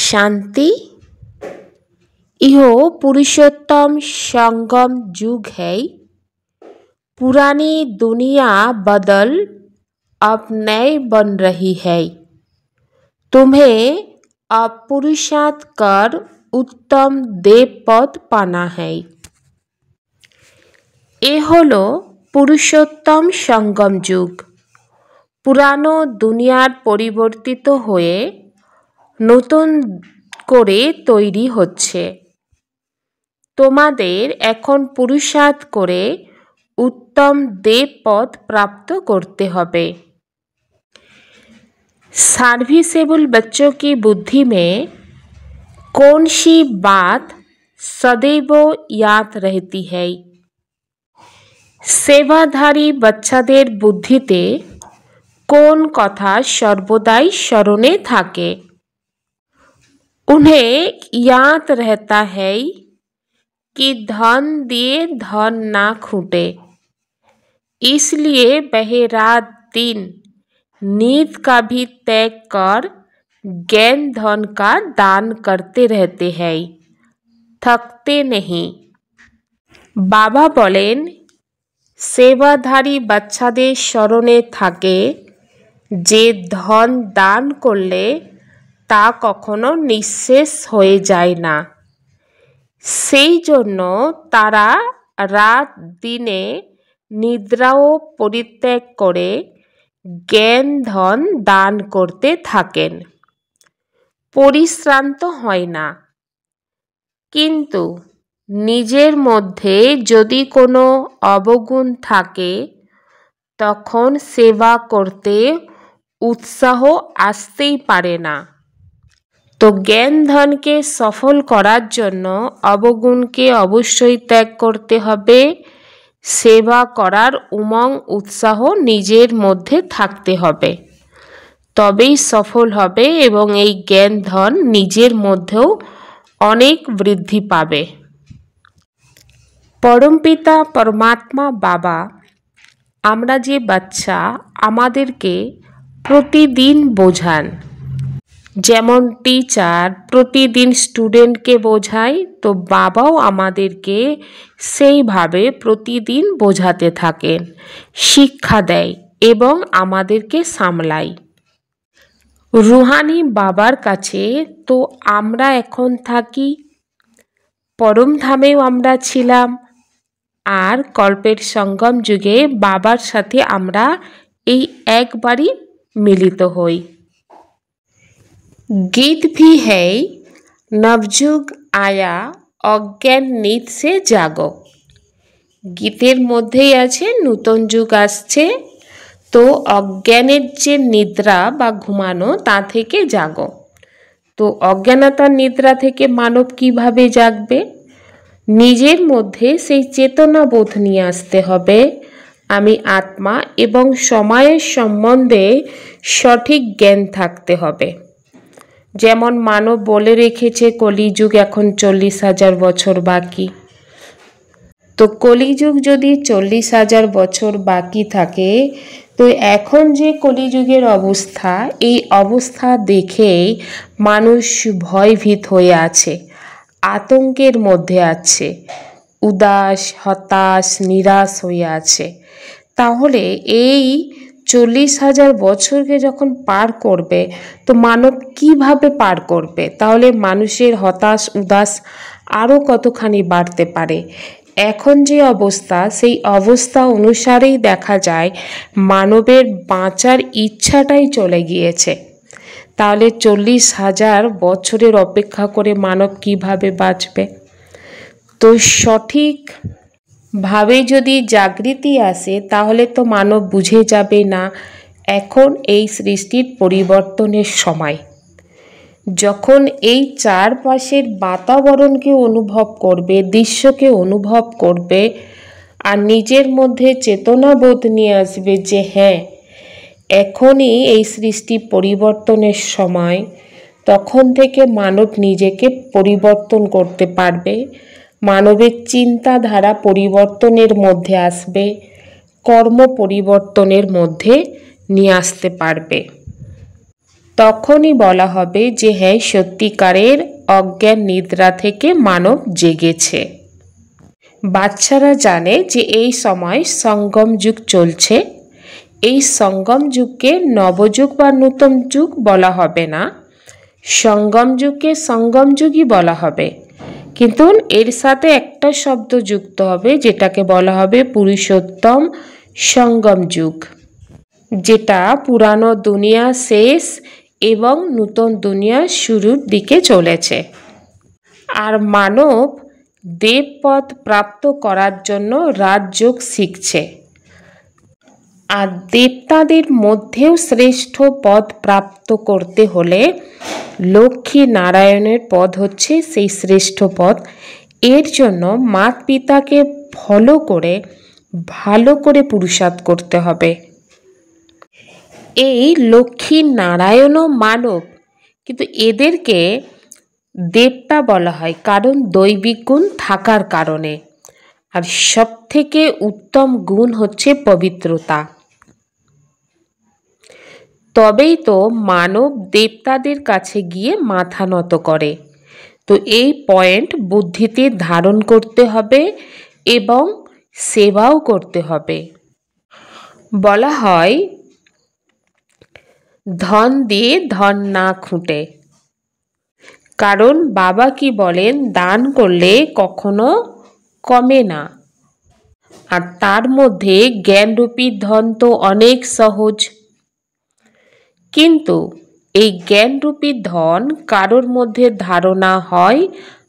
शांति। यह पुरुषोत्तम संगम युग है। पुरानी दुनिया बदल अब नई बन रही है। तुम्हें अब पुरुषार्थ कर उत्तम देव पद पाना है। ए हलो पुरुषोत्तम संगम युग। पुरानो दुनियार परिवर्तित हुए नतून करे तैरी होच्छे। तोमादेर एखन पुरुषार्थ करे उत्तम देव पद प्राप्त करते हबे। सर्विसेबल बच्चों की बुद्धि में कौन सी बात सदैव याद रहती है? सेवाधारी बच्चादेर बुद्धिते कौन कथा सर्वदाई स्मरणे थाके? उन्हें याद रहता है कि धन दिए धन ना खूटे, इसलिए वह रात दिन नींद का भी त्याग कर ज्ञान धन का दान करते रहते हैं, थकते नहीं। बाबा बोलेन सेवाधारी बच्चादेर स्मरणे थाके जे धन दान करले ता कखनो निःशेष हये जाय ना। सेई जोन्नो तारा रात दिने निद्राओ परित्याग करे ज्ञान धन दान करते थाकेन, परिश्रांत हय ना। किन्तु निजेर मध्य यदि कोनो अवगुण थाके तखन सेवा करते उत्साह आसतेई पारे ना। तो ज्ञान धन के सफल करार जन्य अवगुण के अवश्यई त्याग करते हबे। सेवा करार उमंग उत्साह निजेर मध्य थाकते हबे, तबेई सफल हबे एवं एई ज्ञान धन निजेर मध्येও अनेक वृद्धि पाबे। परमपिता परमात्मा बाबा आमरा जे बाच्चा आमादेरके प्रतिदिन बोझान, जेमन टीचार प्रतिदिन स्टूडेंट के बोझाय तो बाबाओ आमादेरके सेई भावे प्रतिदिन बोझाते थाकेन, शिक्षा देय एवं आमादेरके सामलाय। रूहानी बाबार काछे तो आमरा एखन थाकी, परम धामेও आमरा छिलाम और कल्पेर संगम युगे बाबार साथे आमरा एई एकबारই मिलित हई। गीत भी है नवयुग आया अज्ञान नींद से जागो। गीतेर मध्येই আছে नूतन যুগ আসছে, तो अज्ञानेर जे निद्रा बा घुमानो ता थेके जागो। तो अज्ञानतार निद्रा थेके मानव किभाबे जागबे? निजेर मध्य सेई चेतना बोध निये आसते हबे। आमी आत्मा एवं समयेर सम्बन्धे सठिक ज्ञान थाकते हबे। जेमन मानव बोले रेखेछे कलिजुग एखन 40,000 बछर बाकी। तो कलिजुग यदि 40,000 बछर बाकी थाके तो एखन जे कलिजुगेर अवस्था এই अवस्था देखेই मानुष भयभीत हये आछे, आतंकेर मध्य आछे, उदास हताश निराश हये आछे। ताहले এই 40,000 বছরকে যখন পার করবে তো মানব কিভাবে পার করবে? তাহলে মানুষের হতাশ উদাস আরও কতখানি বাড়তে পারে। এখন যে অবস্থা সেই অবস্থা অনুসারেই দেখা যায় মানবের বাঁচার ইচ্ছাটাই চলে গিয়েছে। তাহলে 40,000 বছরের অপেক্ষা করে মানব কিভাবে বাঁচবে? তো সঠিক ভাবে যদি জাগৃতি আসে তাহলে তো মানব বুঝে যাবে না এখন এই সৃষ্টির পরিবর্তনের সময়। যখন এই চারপাশের বাতাবরণকে অনুভব করবে, দৃশ্যকে অনুভব করবে আর নিজের মধ্যে চেতনাবোধ নিয়ে আসবে যে হ্যাঁ এখনই এই সৃষ্টি পরিবর্তনের সময়, তখন থেকে মানব নিজেকে পরিবর্তন করতে পারবে। মানবের চিন্তাধারা পরিবর্তনের মধ্যে আসবে, কর্ম পরিবর্তনের মধ্যে নিয়ে আসতে পারবে। তখনই বলা হবে যে হ্যাঁ, সত্যিকারের অজ্ঞান নিদ্রা থেকে মানব জেগেছে। বাচ্চারা জানে যে এই সময় সঙ্গম যুগ চলছে। এই সঙ্গম যুগকে নবযুগ বা নূতন যুগ বলা হবে না, সঙ্গম যুগকে সঙ্গম যুগই বলা হবে, কিন্তু এর সাথে একটা শব্দ যুক্ত হবে যেটাকে বলা হবে পুরুষোত্তম সঙ্গম যুগ, যেটা পুরানো দুনিয়া শেষ এবং নূতন দুনিয়া শুরুর দিকে চলেছে। আর মানব দেবপদ প্রাপ্ত করার জন্য রাজযোগ শিখছে। আর দেবতাদের মধ্যেও শ্রেষ্ঠ পদ প্রাপ্ত করতে হলে লক্ষ্মী নারায়ণের পদ হচ্ছে সেই শ্রেষ্ঠ পদ। এর জন্য মাতা পিতাকে ফলো করে ভালো করে পুরুষার্থ করতে হবে। এই লক্ষ্মী নারায়ণও মানব, কিন্তু এদেরকে দেবতা বলা হয় কারণ দৈবিক গুণ থাকার কারণে। আর সব থেকে উত্তম গুণ হচ্ছে পবিত্রতা। তবেই তো মানব দেবতাদের কাছে গিয়ে মাথা নত করে। তো এই পয়েন্ট বুদ্ধিতে ধারণ করতে হবে এবং সেবাও করতে হবে। বলা হয় ধন দিয়ে ধন না খুঁটে, কারণ বাবা কি বলেন, দান করলে কখনো কমে না। আর তার মধ্যে জ্ঞানরূপী ধন তো অনেক সহজ, কিন্তু এই জ্ঞানরূপী ধন কারোর মধ্যে ধারণা হয়,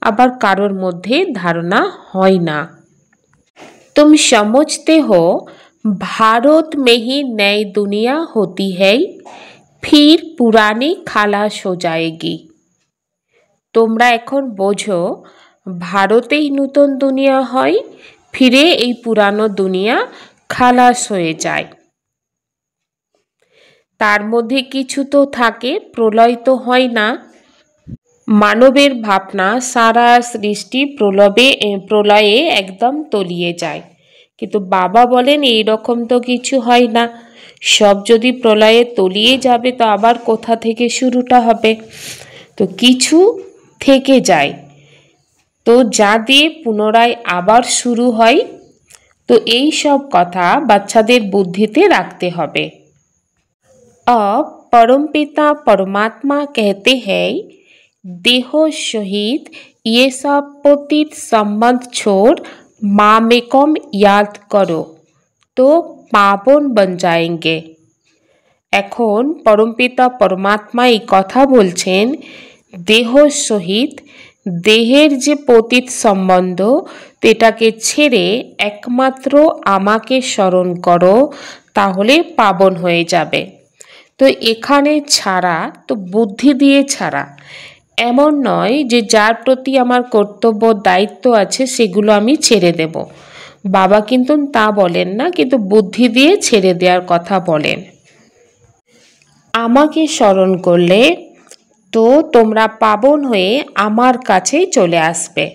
আবার কারোর মধ্যে ধারণা হয় না। तुम समझते हो भारत में ही नई दुनिया होती है, फिर पुरानी खालास हो जाएगी। তোমরা এখন বোঝো ভারতেই নূতন দুনিয়া হয়, ফিরে এই পুরানো দুনিয়া খালাস হয়ে যায়। তার মধ্যে কিছু তো থাকে, প্রলয় তো হয় না। মানবের ভাবনা সারা সৃষ্টি প্রলয়ে একদম তলিয়ে যায়, কিন্তু বাবা বলেন এই রকম তো কিছু হয় না। সব যদি প্রলয়ে তলিয়ে যাবে তো আবার কোথা থেকে শুরুটা হবে? তো কিছু থেকে যায়, তো যা দিয়ে পুনরায় আবার শুরু হয়। তো এই সব কথা বাচ্চাদের বুদ্ধিতে রাখতে হবে। अब परमपिता परमात्मा कहते हैं देह सहित ये सब पतित संबंध छोड़ मामेकम याद करो तो पावन बन जाएंगे। এখন পরমপিতা পরমাত্মা এই কথা বলছেন, দেহ সহিত দেহের যে পতিত সম্বন্ধ এটাকে ছেড়ে একমাত্র আমাকে স্মরণ করো, তাহলে পাবন হয়ে যাবে। তো এখানে ছাড়া তো বুদ্ধি দিয়ে ছাড়া, এমন নয় যে যার প্রতি আমার কর্তব্য দায়িত্ব আছে সেগুলো আমি ছেড়ে দেব। বাবা কিন্তু তা বলেন না, কিন্তু বুদ্ধি দিয়ে ছেড়ে দেওয়ার কথা বলেন। আমাকে স্মরণ করলে তো তোমরা পাবন হয়ে আমার কাছেই চলে আসবে।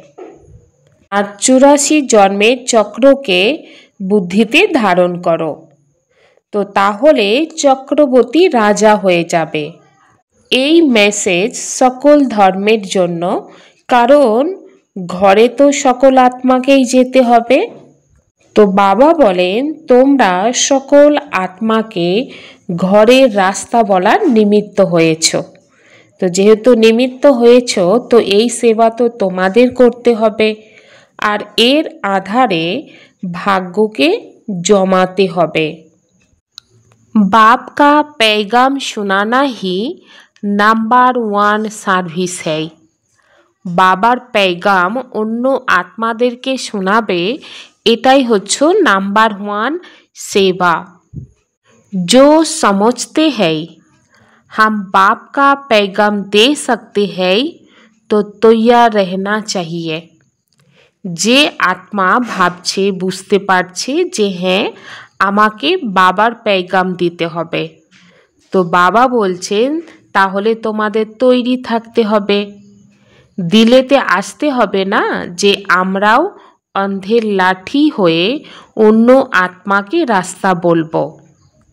আর 84 জন্মের চক্রকে বুদ্ধিতে ধারণ করো, তো তাহলে চক্রবর্তী রাজা হয়ে যাবে। এই মেসেজ সকল ধর্মের জন্য, কারণ ঘরে তো সকল আত্মাকেই যেতে হবে। তো বাবা বলেন তোমরা সকল আত্মাকে ঘরের রাস্তা বলার নিমিত্ত হয়েছ। তো যেহেতু নিমিত্ত হয়েছ, তো এই সেবা তো তোমাদের করতে হবে। আর এর আধারে ভাগ্যকে জমাতে হবে। बाप का पैगाम सुनाना ही नंबर 1 সার্ভিস है। বাবার पैगाम অন্য আত্মাদেরকে শোনাবে, এটাই হচ্ছে নাম্বার 1 सेवा। जो समझते हैं हम बाप का पैगाम दे सकते हैं तो तैयार रहना चाहिए। যে আত্মা ভাবছে, বুঝতে পারছে যে হ্যাঁ আমাকে বাবার पैगाम দিতে হবে, তো বাবা বলছেন তাহলে তোমাদের তৈরি থাকতে হবে। দিলেতে আসতে হবে না যে আমরাও অন্ধের লাঠি হয়ে অন্য আত্মাকে রাস্তা বলবো।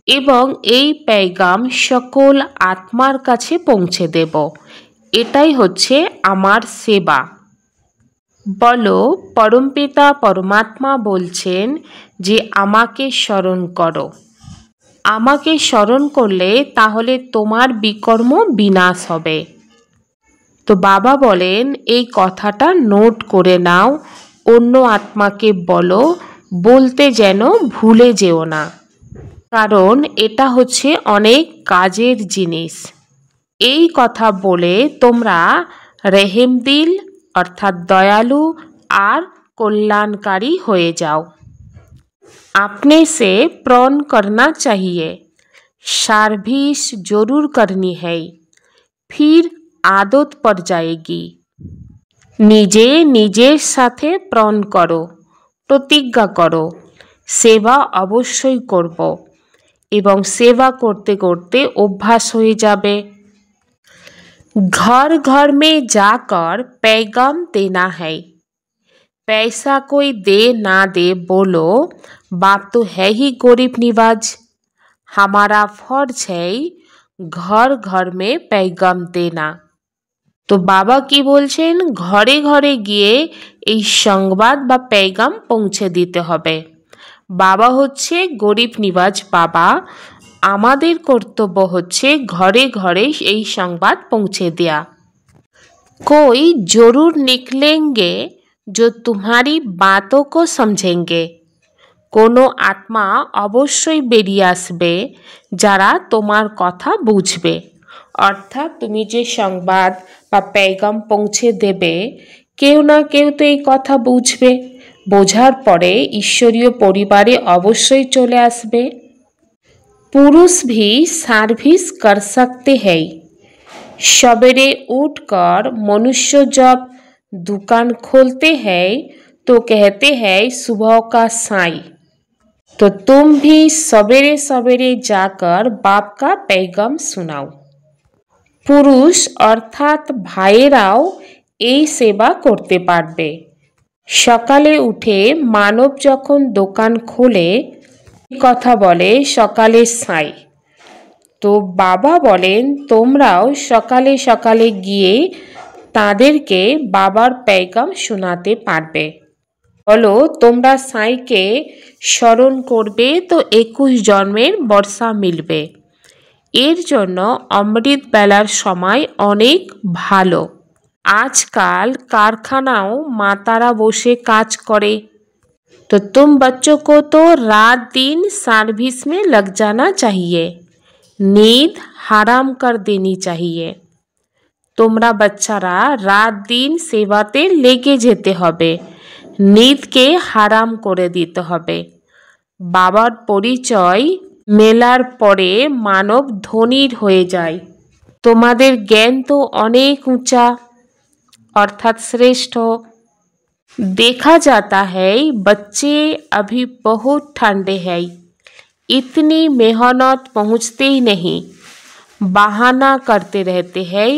এবং এই पैगाम সকল আত্মার কাছে পৌঁছে দেব। এটাই হচ্ছে আমার সেবা। বলো, পরমপিতা পরমাত্মা বলছেন যে আমাকে স্মরণ করো। আমাকে স্মরণ করলে তাহলে তোমার বিকর্ম বিনাশ হবে। তো বাবা বলেন এই কথাটা নোট করে নাও, অন্য আত্মাকে বলো, বলতে যেন ভুলে যেও না, কারণ এটা হচ্ছে অনেক কাজের জিনিস। এই কথা বলে তোমরা রেহেমদিল অর্থাৎ দয়ালু আর কল্যাণকারী হয়ে যাও। अपने से प्रण करना चाहिए, सर्विस जरूर करनी है, फिर आदत पड़ जाएगी। নিজে নিজের সাথে প্রণ করো, প্রতিজ্ঞা করো, সেবা অবশ্যই করব এবং সেবা করতে করতে অভ্যাস হয়ে যাবে। घर घर में जाकर पैगाम देना है, पैसा कोई दे ना दे बोलो, बाप तो है ही गरीब निवाज। हमारा फर्ज है घर घर में पैगाम देना। तो बाबा की बोलছেন ঘরে ঘরে গিয়ে এই সংবাদ বা पैगाम পৌঁছে দিতে হবে। বাবা হচ্ছে গরিব নিবাজ বাবা, আমাদের কর্তব্য হচ্ছে ঘরে ঘরে এই সংবাদ পৌঁছে দেয়া। कोई जरूर निकलेंगे जो तुम्हारी बातों को समझेंगे, কোনো আত্মা অবশ্যই বেরিয়ে আসবে যারা তোমার কথা বুঝবে। অর্থাৎ তুমি যে সংবাদ বা पैगाम পৌঁছে দেবে, কেউ না কেউ তো এই কথা বুঝবে, বোঝার পরে ঈশ্বরীয় পরিবারে অবশ্যই চলে আসবে। पुरुष भी सर्विस कर सकते हैं, सवेरे उठकर मनुष्य जब दुकान खोलते हैं तो कहते हैं सुबह का साई। तो तुम भी सवेरे सवेरे जाकर बाप का पैगाम सुनाओ। पुरुष अर्थात भाइराও এই সেবা করতে পারবে। সকালে উঠে মানব যখন দোকান খোলে কথা বলে সকালে সাই। তো বাবা বলেন তোমরাও সকালে সকালে গিয়ে তাদেরকে বাবার पैगाम শোনাতে পারবে। বলো তোমরা সাইকে স্মরণ করবে তো 21 জন্মের বর্ষা মিলবে। এর জন্য অমৃত বেলার সময় অনেক ভালো। আজকাল কারখানাও মাতারা বসে কাজ করে। तो तुम बच्चों को तो रात दिन सर्विस में लग जाना चाहिए, नींद हराम कर देनी चाहिए। তোমরা বাচ্চারা রাত দিন সেবাতে লেগে যেতে হবে, নিদকে হারাম করে দিতে হবে। বাবার পরিচয় মেলার পরে মানব ধনীর হয়ে যায়। তোমাদের জ্ঞান তো অনেক উঁচা अर्थात श्रेष्ठ। देखा जाता है बच्चे अभी बहुत ठंडे हैं, इतनी मेहनत पहुँचते ही नहीं, बहाना करते रहते हैं,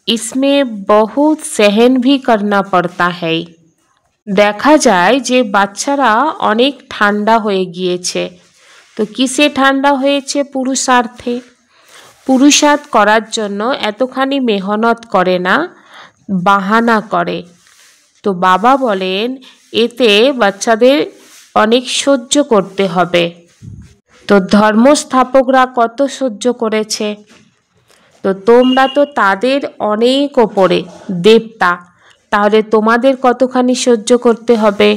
इसमें बहुत सहन भी करना पड़ता है। দেখা যায় যে বাচ্চারা অনেক ঠান্ডা হয়ে গিয়েছে। তো কিসে ঠান্ডা হয়েছে? পুরুষার্থে। পুরুষার্থ করার জন্য এতখানি মেহনত করে না, বাহানা করে। তো বাবা বলেন এতে বাচ্চাদের অনেক সহ্য করতে হবে। তো ধর্মস্থাপকরা কত সহ্য করেছে, তো তোমরা তো তাদের অনেক ওপরে দেবতা, তাহলে তোমাদের কতখানি সহ্য করতে হবে?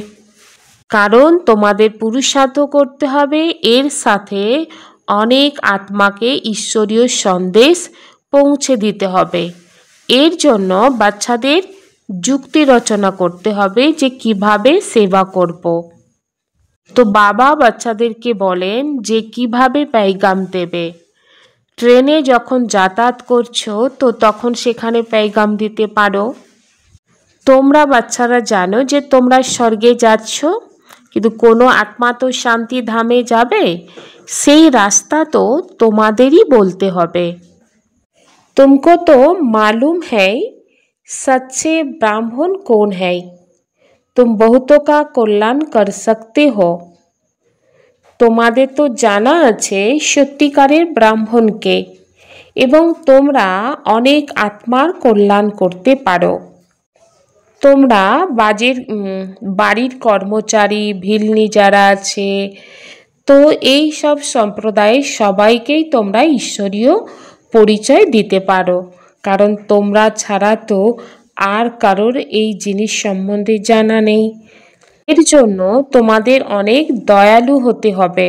কারণ তোমাদের পুরুষার্থ করতে হবে, এর সাথে অনেক আত্মাকে ঈশ্বরীয় সন্দেশ পৌঁছে দিতে হবে। এর জন্য বাচ্চাদের যুক্তি রচনা করতে হবে যে কিভাবে সেবা করব। তো বাবা বাচ্চাদেরকে বলেন যে কিভাবে पैगाम দেবে। ট্রেনে যখন যাতায়াত করছো তো তখন সেখানে पैगाम দিতে পারো। তোমরা বাচ্চারা জানো যে তোমরা স্বর্গে যাচ্ছ, কিন্তু কোনো আত্মা তো শান্তি ধামে যাবে, সেই রাস্তা তো তোমাদেরই বলতে হবে। तुमको तो मालूम है सच्चे ब्राह्मण कौन है, तुम बहुतों का कल्याण कर सकते हो। তোমাদের তো জানা আছে সত্যিকারের ব্রাহ্মণকে, এবং তোমরা অনেক আত্মার কল্যাণ করতে পারো। তোমরা বাড়ির কর্মচারী ভিলনি যারা আছে, তো এই সব সম্প্রদায়ের সবাইকেই তোমরা ঈশ্বরীয় পরিচয় দিতে পারো, কারণ তোমরা ছাড়া তো আর কারোর এই জিনিস সম্বন্ধে জানা নেই। এর জন্য তোমাদের অনেক দয়ালু হতে হবে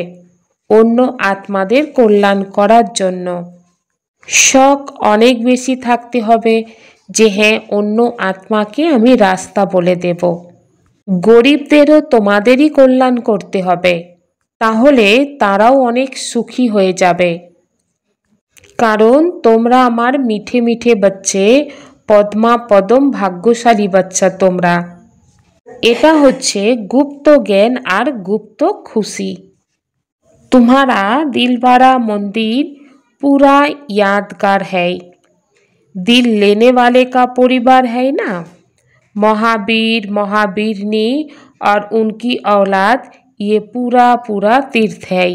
অন্য আত্মাদের কল্যাণ করার জন্য। শখ অনেক বেশি থাকতে হবে যে হ্যাঁ, অন্য আত্মাকে আমি রাস্তা বলে দেব। গরিবদেরও তোমাদেরই কল্যাণ করতে হবে, তাহলে তারাও অনেক সুখী হয়ে যাবে। কারণ তোমরা আমার মিঠে মিঠে বাচ্চে, পদ্মা পদম ভাগ্যশালী বাচ্চা তোমরা। এটা হচ্ছে গুপ্ত জ্ঞান আর গুপ্ত খুশি। तुम्हारा दिलवाड़ा मंदिर पूरा यादगार है। दिल लेने वाले का परिवार है ना, महावीर महावीरनी और उनकी औलाद, ये पूरा पूरा तीर्थ है।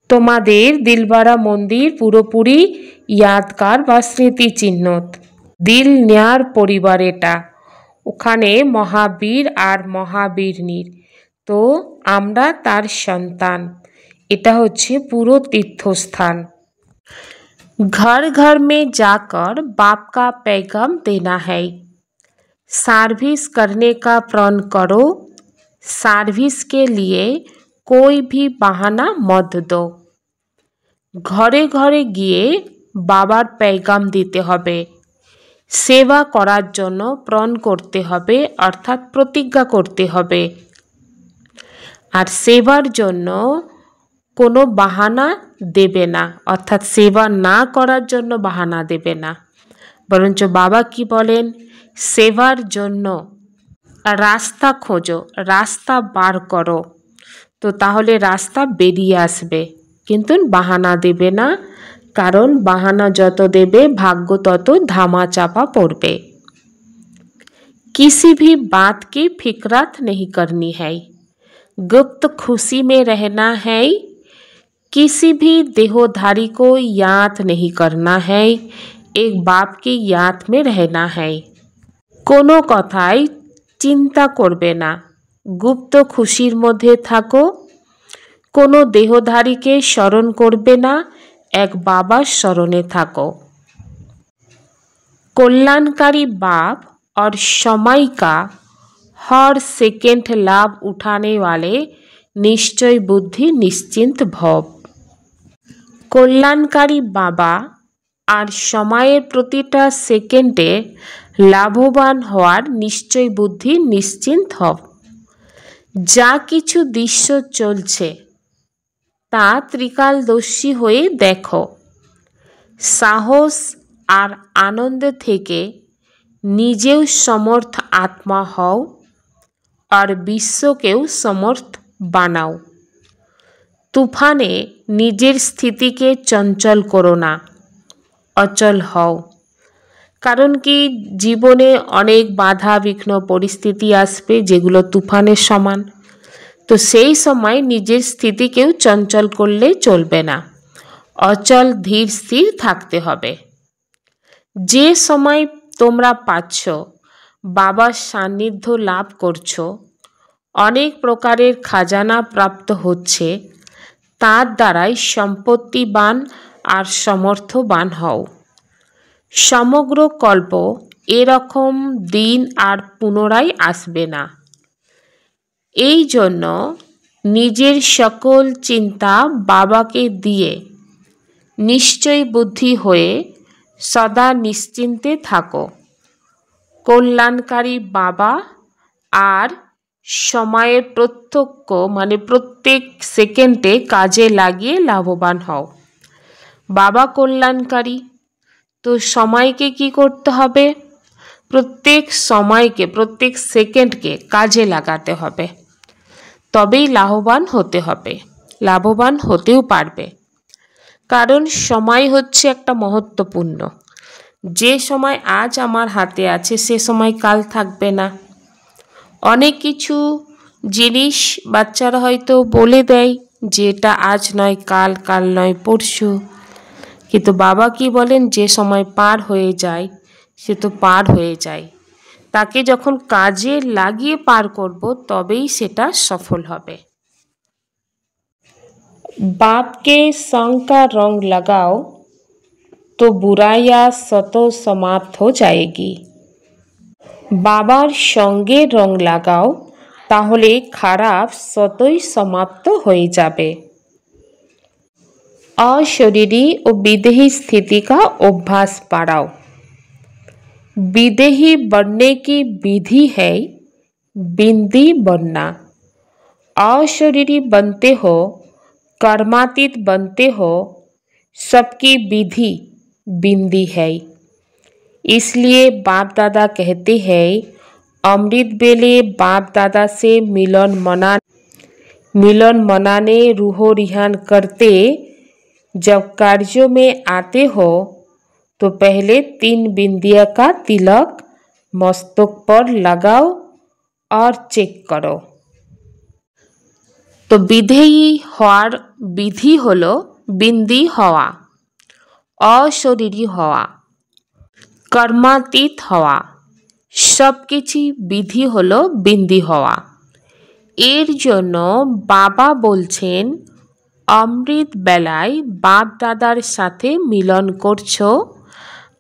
তোমাদের দিলবাড়া মন্দির পুরোপুরি ইয়াদগার বা স্মৃতিচিহ্নত। দিল নেয়ার পরিবার এটা, ওখানে মহাবীর আর মহাবীরনীর, তো আমরা তার সন্তান। এটা হচ্ছে পুরো तीर्थस्थान। घर घर में जाकर बाप का पैगाम देना है। सर्विस करने का प्रण करो। सर्विस के लिए कोई भी बहाना मत दो। घरे घरे গিয়ে বাবার पैगाम দিতে হবে। সেবা করার জন্য প্রণ করতে হবে, অর্থাৎ প্রতিজ্ঞা করতে হবে। আর সেবার জন্য কোনো বাহানা দেবে না, অর্থাৎ সেবা না করার জন্য বাহানা দেবে না। বরঞ্চ বাবা কি বলেন, সেবার জন্য রাস্তা খোঁজো, রাস্তা বার করো, তো তাহলে রাস্তা বেরিয়ে আসবে, কিন্তু বাহানা দেবে না। কারণ বাহানা যত দেবে ভাগ্য তত ধামা চাপা পড়বে। किसी भी बात की फिक्रात नहीं करनी है। गुप्त खुशी में रहना है। किसी भी देहोधारी को याद नहीं करना है। एक बाप की याद में रहना है। कोनो कथाई चिंता करबे ना, गुप्त खुशिर मध्य थाको। कोनो देहोधारी के स्मरण करबे ना, एक बाबा स्मरणे थाको। कल्याणकारी बाप और समय का हर सेकेंड लाभ उठाने वाले निश्चय बुद्धि निश्चिंत भव। कल्याणकारी बाबा और समयेर प्रतिटा सेकेंडे लाभवान हওয়ার निश्चय बुद्धि निश्चिंत हव। जा किछु दृश्य चलছে তা ত্রিকালদর্শী হয়ে দেখো। সাহস আর আনন্দ থেকে নিজেও সমর্থ আত্মা হও আর বিশ্বকেও সমর্থ বানাও। তুফানে নিজের স্থিতিকে চঞ্চল করো না, অচল হও। কারণ কি, জীবনে অনেক বাধা বিঘ্ন পরিস্থিতি আসবে যেগুলো তুফানের সমান। তো সেই সময় নিজের স্থিতিকেও চঞ্চল করলে চলবে না, অচল ধীর স্থির থাকতে হবে। যে সময় তোমরা পাচ্ছ, বাবার সান্নিধ্য লাভ করছো, অনেক প্রকারের খাজানা প্রাপ্ত হচ্ছে, তার দ্বারাই সম্পত্তিবান আর সমর্থবান হও। সমগ্র কল্প এরকম দিন আর পুনরায় আসবে না। এই জন্য নিজের সকল চিন্তা বাবাকে দিয়ে নিশ্চয় বুদ্ধি হয়ে সদা নিশ্চিন্তে থাকো। কল্যাণকারী বাবা আর সময়ের প্রত্যক্ষ প্রত্যেক সেকেন্ডে কাজে লাগিয়ে লাভবান হও। বাবা কল্যাণকারী, তো সময়কে কি করতে হবে? প্রত্যেক সময়কে, প্রত্যেক সেকেন্ডকে কাজে লাগাতে হবে, তবেই লাভবান হতে হবে। লাভবান হতেও পারবে, কারণ সময় হচ্ছে একটা মহত্বপূর্ণ। যে সময় আজ আমার হাতে আছে সে সময় কাল থাকবে না। অনেক কিছু জিনিস বাচ্চারা হয়তো বলে দেয় যে এটা আজ নয় কাল, কাল নয় পরশু। কিন্তু বাবা কি বলেন, যে সময় পার হয়ে যায় সে তো পার হয়ে যায়, তাকে যখন কাজে লাগিয়ে পার করব তবেই সেটা সফল হবে। बाप के संग का रंग लगाओ तो बुराइयां स्वतः समाप्त हो जाएगी। বাবার সঙ্গে রং লাগাও, তাহলে খারাপ स्वतःই সমাপ্ত হয়ে যাবে। अशरीरी और विदेही स्थिति का अभ्यास बढ़ाओ। विदेही बनने की विधि है बिंदी बनना। अशरीरी बनते हो, कर्मातीत बनते हो, सबकी विधि बिंदी है। इसलिए बाप दादा कहते हैं, अमृत बेले बाप दादा से मिलन मनाने रूहो रिहान करते जब कार्यों में आते हो तो पहले 3 बिंदिया का तिलक मस्तक पर लगाओ और चेक करो। तो विधेयी हওয়ার विधि हलो बिंदी हवा, अशरीरी हवा, कर्मातीत हवा, सबकिछि विधि हलो बिंदी हवा। एर जोन्नो बाबा बोलছেন अमृत बेलाय बाप दादार साथे मिलन करछो,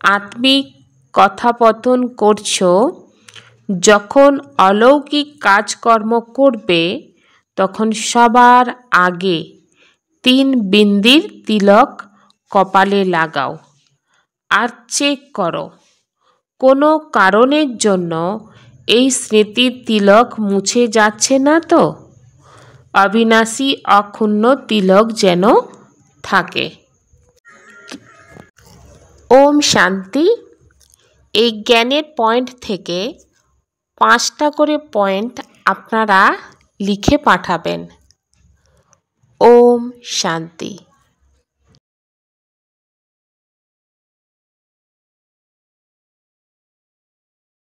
आत्मिक कथापथन करछो, যখন अलौकिक काजकर्म करबे তখন সবার আগে 3 বিন্দির তিলক কপালে লাগাও আর চেক করো কোনো কারণের জন্য এই স্মৃতির তিলক মুছে যাচ্ছে না তো। অবিনাশী অক্ষুণ্ণ তিলক যেন থাকে। ওম শান্তি। এই জ্ঞানের পয়েন্ট থেকে 5টা করে পয়েন্ট আপনারা লিখে পাঠাবেন। ওম শান্তি।